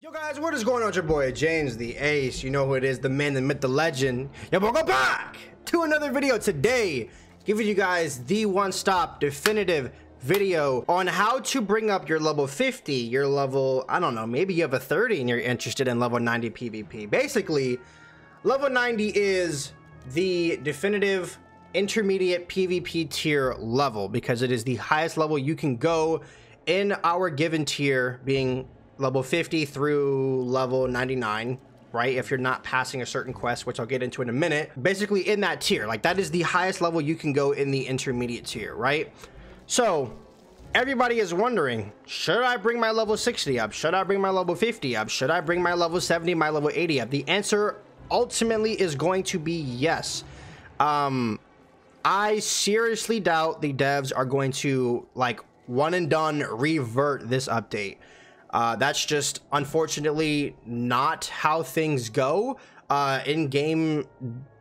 Yo guys, what is going on? It's your boy James the Ace. You know who it is, the man, the myth, the legend. Yo, welcome back to another video today, giving you guys the one-stop definitive video on how to bring up your level 50, your level, I don't know, maybe you have a 30 and you're interested in level 90 PvP. Basically, level 90 is the definitive intermediate PvP tier level because it is the highest level you can go in our given tier, being level 50 through level 99, right? If you're not passing a certain quest, which I'll get into in a minute. Basically in that tier, like that is the highest level you can go in the intermediate tier, right? So everybody is wondering, should I bring my level 60 up? Should I bring my level 50 up? Should I bring my level 70, my level 80 up? The answer ultimately is going to be yes. I seriously doubt the devs are going to like one and done revert this update. That's just unfortunately not how things go in game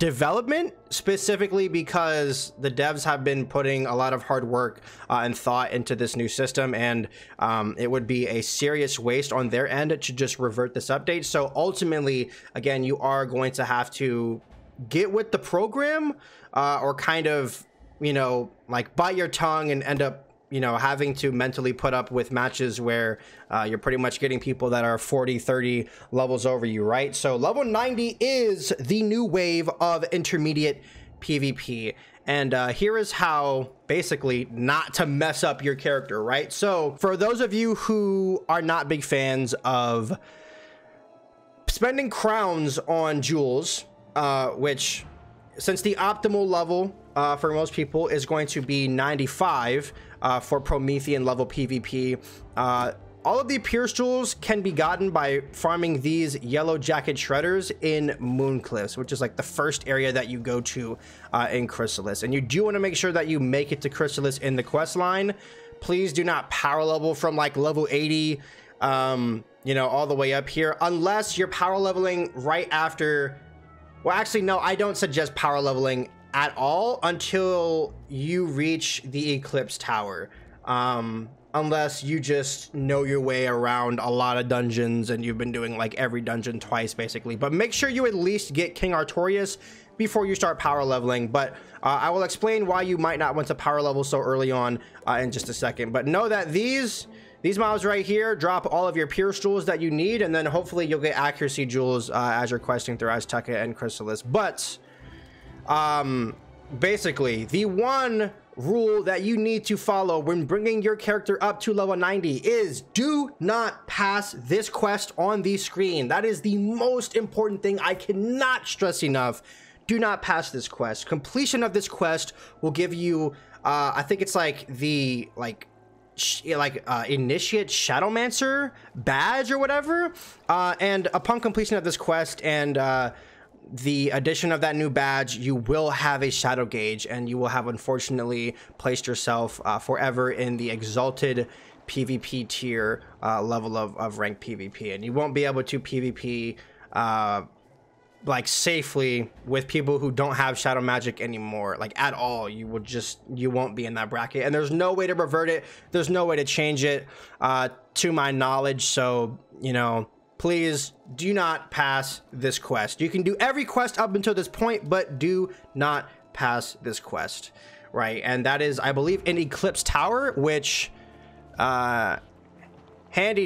development, specifically because the devs have been putting a lot of hard work and thought into this new system, and it would be a serious waste on their end to just revert this update. So ultimately, again, you are going to have to get with the program or kind of, you know, like bite your tongue and end up, you know, having to mentally put up with matches where you're pretty much getting people that are 40, 30 levels over you, right? So level 90 is the new wave of intermediate PvP. And here is how, basically, not to mess up your character, right? So for those of you who are not big fans of spending crowns on jewels, which since the optimal level for most people is going to be 95 for Promethean level PvP. All of the Pierce jewels can be gotten by farming these yellow jacket shredders in Mooncliffs, which is like the first area that you go to in Chrysalis. And you do want to make sure that you make it to Chrysalis in the quest line. Please do not power level from like level 80, you know, all the way up here, unless you're power leveling right after. Well, actually, no, I don't suggest power leveling at all until you reach the Eclipse Tower. Unless you just know your way around a lot of dungeons and you've been doing like every dungeon twice, basically. But make sure you at least get King Artorias before you start power leveling. But I will explain why you might not want to power level so early on in just a second. But know that these mobs right here drop all of your Pierce jewels that you need, and then hopefully you'll get accuracy jewels as you're questing through Azteca and Chrysalis. But basically, the one rule that you need to follow when bringing your character up to level 90 is do not pass this quest on the screen. That is the most important thing. I cannot stress enough. Do not pass this quest. Completion of this quest will give you I think it's like the initiate Shadowmancer badge or whatever, and upon completion of this quest and the addition of that new badge, you will have a shadow gauge, and you will have unfortunately placed yourself forever in the exalted PvP tier level of ranked PvP, and you won't be able to PvP like safely with people who don't have shadow magic anymore, like at all. You won't be in that bracket, and there's no way to revert it. There's no way to change it to my knowledge. So, you know, please do not pass this quest. You can do every quest up until this point, but do not pass this quest, right? And that is, I believe, in Eclipse Tower, which handy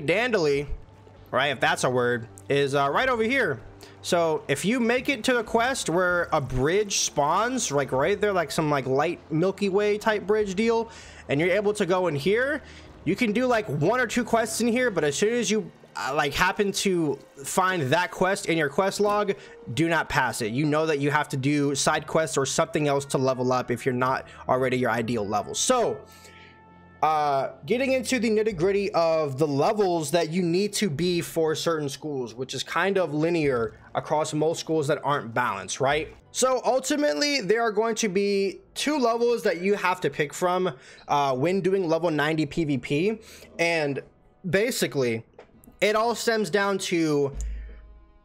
dandily, right, if that's a word, is right over here. So if you make it to the quest where a bridge spawns, like right there, like some like light Milky Way type bridge deal, and you're able to go in here, you can do like 1 or 2 quests in here, but as soon as you like happen to find that quest in your quest log, do not pass it. You know that you have to do side quests or something else to level up if you're not already your ideal level. So getting into the nitty-gritty of the levels that you need to be for certain schools, which is kind of linear across most schools that aren't balanced, right? So ultimately, there are going to be 2 levels that you have to pick from when doing level 90 PvP, and basically it all stems down to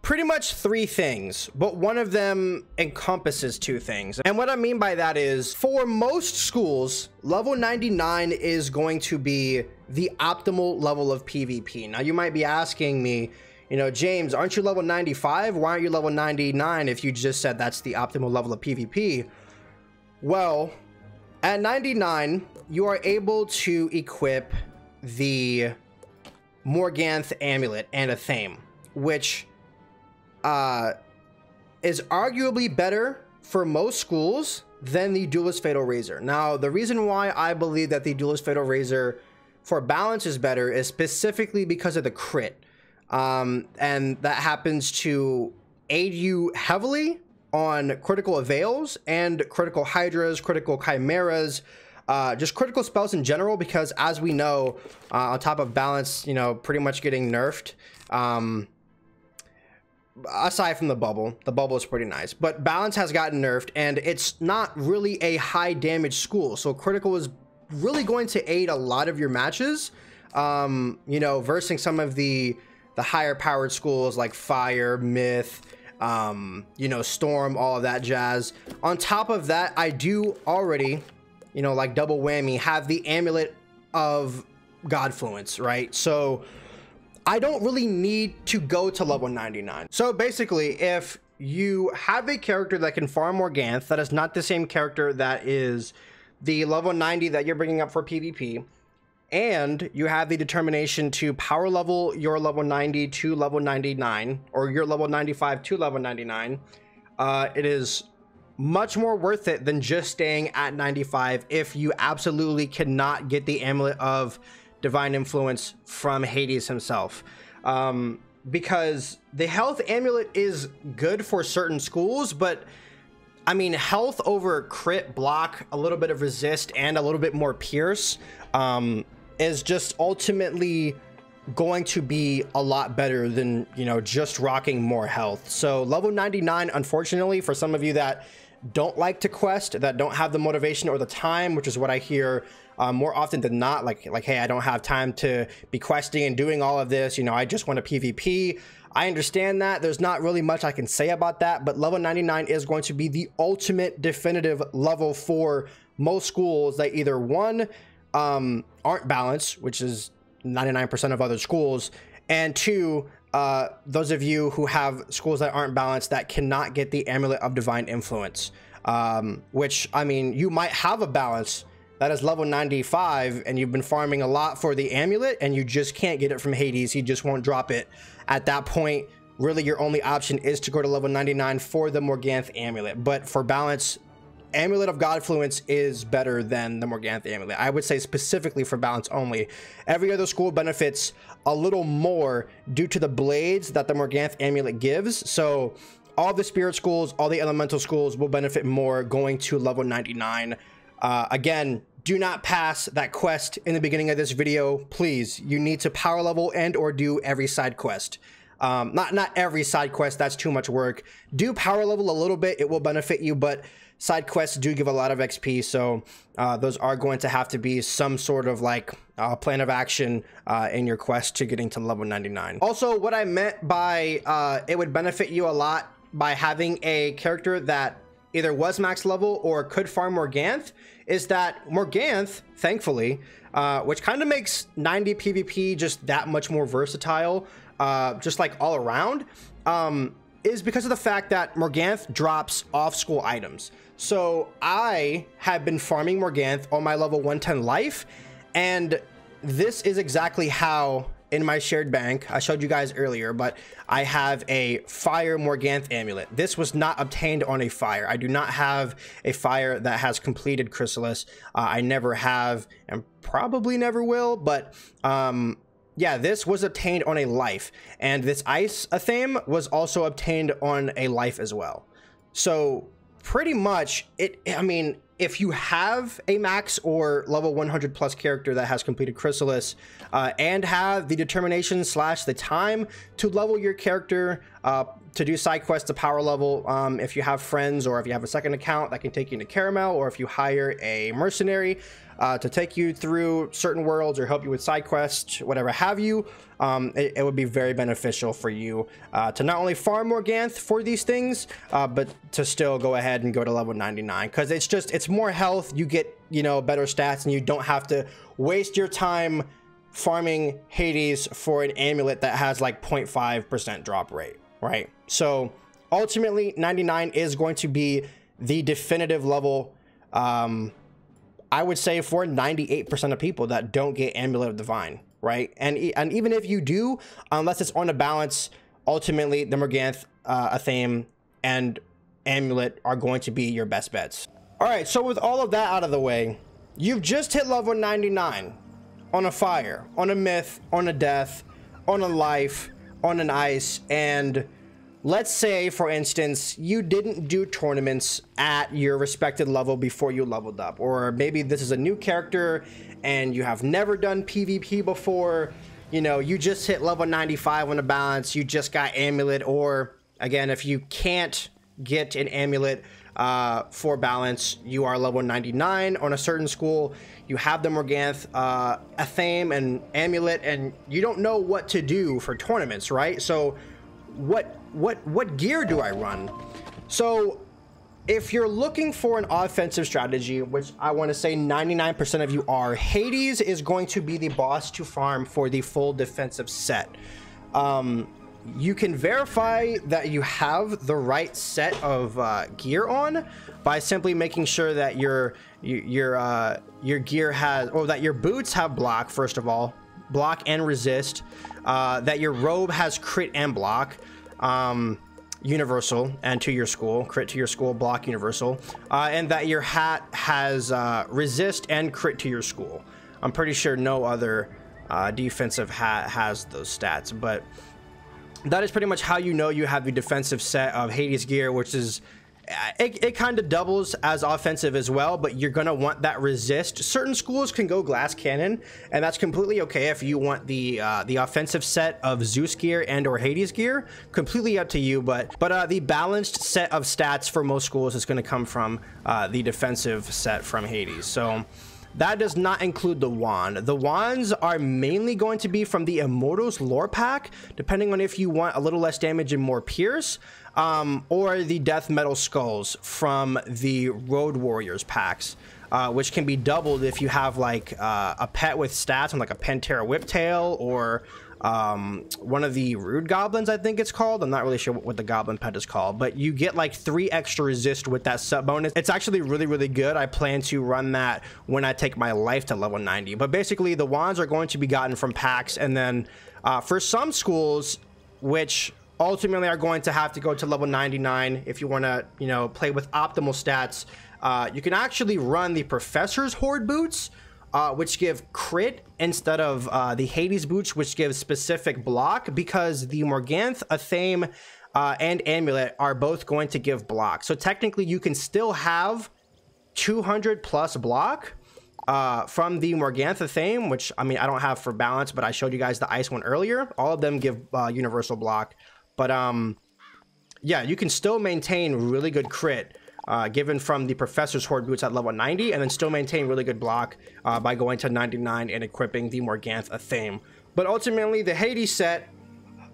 pretty much 3 things, but one of them encompasses 2 things. And what I mean by that is, for most schools, level 99 is going to be the optimal level of PvP. Now you might be asking me, you know, James, aren't you level 95? Why aren't you level 99 if you just said that's the optimal level of PvP? Well, at 99, you are able to equip the Morganth Amulet and a Thame, which is arguably better for most schools than the Duelist Fatal Razor. Now, the reason why I believe that the Duelist Fatal Razor for balance is better is specifically because of the crit. And that happens to aid you heavily on critical avails and critical hydras, critical chimeras, just critical spells in general, because as we know, on top of balance, you know, pretty much getting nerfed, aside from the bubble is pretty nice, but balance has gotten nerfed and it's not really a high damage school, so critical is really going to aid a lot of your matches, you know, versing some of the higher powered schools like fire, myth, you know, storm, all of that jazz. On top of that, I do already, you know, like double whammy, have the Amulet of Godfluence, right? So I don't really need to go to level 99. So basically, if you have a character that can farm Morganth, that is not the same character that is the level 90 that you're bringing up for PvP, and you have the determination to power level your level 90 to level 99, or your level 95 to level 99, it is much more worth it than just staying at 95 if you absolutely cannot get the Amulet of Divine Influence from Hades himself. Because the health amulet is good for certain schools, but I mean, health over crit, block, a little bit of resist, and a little bit more pierce is just ultimately going to be a lot better than, you know, just rocking more health. So level 99, unfortunately, for some of you that don't like to quest, that don't have the motivation or the time, which is what I hear more often than not, like, hey, I don't have time to be questing and doing all of this, you know, I just want a PvP. I understand that. There's not really much I can say about that, but level 99 is going to be the ultimate definitive level for most schools that either one, aren't balanced, which is 99% of other schools, and two, those of you who have schools that aren't balanced that cannot get the Amulet of Divine Influence, which, I mean, you might have a balance that is level 95 and you've been farming a lot for the Amulet and you just can't get it from Hades. He just won't drop it. At that point, really your only option is to go to level 99 for the Morganth Amulet. But for balance, Amulet of Godfluence is better than the Morganth Amulet. I would say specifically for balance only. Every other school benefits a little more due to the blades that the Morganth Amulet gives. So all the spirit schools, all the elemental schools will benefit more going to level 99. Again, do not pass that quest in the beginning of this video, please. You need to power level and or do every side quest. Not every side quest, that's too much work. Do power level a little bit, it will benefit you, but side quests do give a lot of XP, so those are going to have to be some sort of like plan of action in your quest to getting to level 99. Also, what I meant by it would benefit you a lot by having a character that either was max level or could farm Morganth is that Morganth, thankfully, which kind of makes 90 PvP just that much more versatile, just like all around, is because of the fact that Morganth drops off-school items. So I have been farming Morganth on my level 110 life, and this is exactly how in my shared bank, I showed you guys earlier, but I have a fire Morganth amulet. This was not obtained on a fire. I do not have a fire that has completed Chrysalis. I never have and probably never will, but yeah, this was obtained on a life, and this ice Athame was also obtained on a life as well. So pretty much I mean, if you have a max or level 100 plus character that has completed Chrysalis and have the determination / the time to level your character to do side quests to power level, if you have friends or if you have a second account that can take you into Caramel, or if you hire a mercenary to take you through certain worlds or help you with side quests, whatever have you, it would be very beneficial for you to not only farm Morganth for these things, but to still go ahead and go to level 99, because it's more health, you get, you know, better stats, and you don't have to waste your time farming Hades for an amulet that has like 0.5% drop rate, right? So ultimately 99 is going to be the definitive level, I would say, for 98% of people that don't get Amulet of Divine, right? And even if you do, unless it's on a balance, ultimately the Morganth, Athame, and Amulet are going to be your best bets. All right, so with all of that out of the way, you've just hit level 99 on a fire, on a myth, on a death, on a life, on an ice, and let's say, for instance, you didn't do tournaments at your respected level before you leveled up, or maybe this is a new character and you have never done PvP before. You know, you just hit level 95 on a balance, you just got Amulet, or again, if you can't get an Amulet for balance, you are level 99 on a certain school, you have the Morganth, Athame, and Amulet, and you don't know what to do for tournaments, right? So what gear do I run? So if you're looking for an offensive strategy, which I want to say 99% of you are, Hades is going to be the boss to farm for the full defensive set. You can verify that you have the right set of gear on by simply making sure that your gear has, or that your boots have block, first of all, block and resist, that your robe has crit and block, universal, and to your school, crit to your school, block universal, and that your hat has resist and crit to your school. I'm pretty sure no other defensive hat has those stats, but that is pretty much how you know you have the defensive set of Hades gear, which is, it kind of doubles as offensive as well, but you're going to want that resist. Certain schools can go glass cannon, and that's completely okay if you want the offensive set of Zeus gear and or Hades gear. Completely up to you, but the balanced set of stats for most schools is going to come from the defensive set from Hades. So that does not include the wand. The wands are mainly going to be from the Immortals lore pack, depending on if you want a little less damage and more pierce, or the death metal skulls from the Road Warriors packs, which can be doubled if you have like a pet with stats on like a Pantera Whiptail, or one of the Rude Goblins, I think it's called. I'm not really sure what the Goblin pet is called, but you get like 3 extra resist with that sub bonus. It's actually really, really good. I plan to run that when I take my life to level 90. But basically, the wands are going to be gotten from packs, and then for some schools, which ultimately are going to have to go to level 99 if you want to, you know, play with optimal stats, you can actually run the Professor's Horde boots, which give crit instead of the Hades boots, which give specific block, because the Morganth, Athame, and Amulet are both going to give block. So technically you can still have 200 plus block from the Morganth, Athame, which, I mean, I don't have for balance, but I showed you guys the ice one earlier. All of them give universal block, but yeah, you can still maintain really good crit given from the Professor's Horde boots at level 90, and then still maintain really good block by going to 99 and equipping the Morganth, Athame. But ultimately, the Hades set,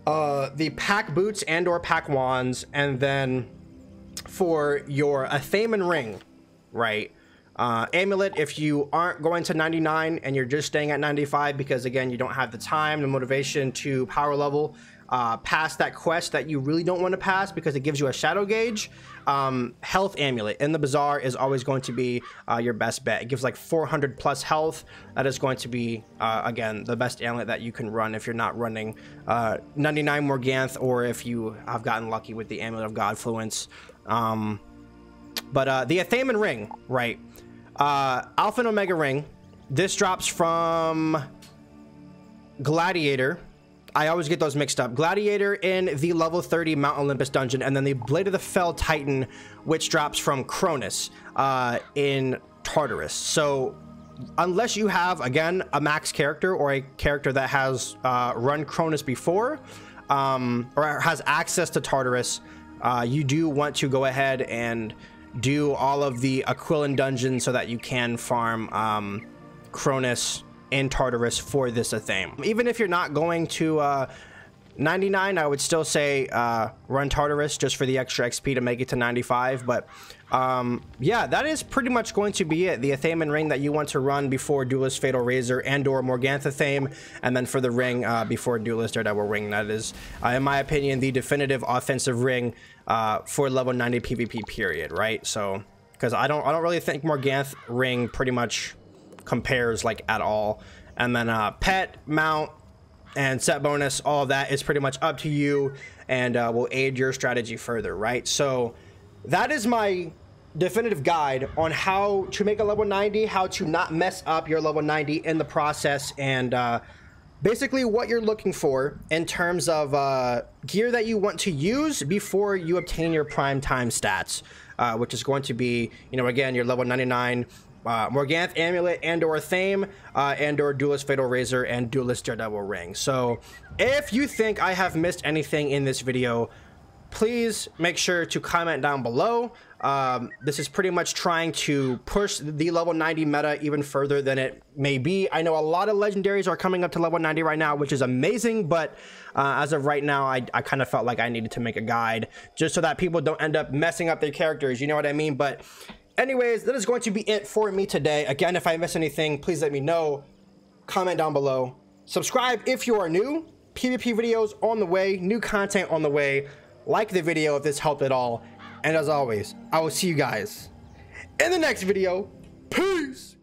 the pack boots and or pack wands, and then for your Athame and ring, right? Amulet, if you aren't going to 99 and you're just staying at 95 because, again, you don't have the time, the motivation to power level past that quest that you really don't want to pass because it gives you a shadow gauge, health amulet in the bazaar is always going to be your best bet. It gives like 400 plus health. That is going to be again the best amulet that you can run if you're not running 99 Morganth, or if you have gotten lucky with the Amulet of Godfluence. But the Athame ring, right? Alpha and Omega ring. This drops from Gladiator. I always get those mixed up. Gladiator in the level 30 Mount Olympus dungeon, and then the Blade of the Fell Titan, which drops from Cronus in Tartarus. So unless you have, again, a max character or a character that has run Cronus before, or has access to Tartarus, you do want to go ahead and do all of the Aquilon dungeons so that you can farm Cronus in Tartarus for this Athame. Even if you're not going to 99, I would still say run Tartarus just for the extra XP to make it to 95. But yeah, that is pretty much going to be it. The Athaman ring that you want to run before Duelist Fatal Razor and or Morgantha Thame, and then for the ring before Duelist Daredevil ring. That is, in my opinion, the definitive offensive ring for level 90 PvP period, right? So, because I don't really think Morgantha ring pretty much compares like at all. And then pet, mount, and set bonus, all of that is pretty much up to you and will aid your strategy further, right? So that is my definitive guide on how to make a level 90, how to not mess up your level 90 in the process, and basically what you're looking for in terms of gear that you want to use before you obtain your prime time stats, which is going to be, you know, again, your level 99 Morgantha Amulet and or Thame and or Duelist Fatal Razor and Duelist Daredevil ring. So if you think I have missed anything in this video, please make sure to comment down below. This is pretty much trying to push the level 90 meta even further than it may be. I know a lot of legendaries are coming up to level 90 right now, which is amazing, but as of right now, I kind of felt like I needed to make a guide just so that people don't end up messing up their characters, you know what I mean? But anyways, that is going to be it for me today. Again, if I miss anything, please let me know. Comment down below. Subscribe if you are new. PvP videos on the way. New content on the way. Like the video if this helped at all. And as always, I will see you guys in the next video. Peace!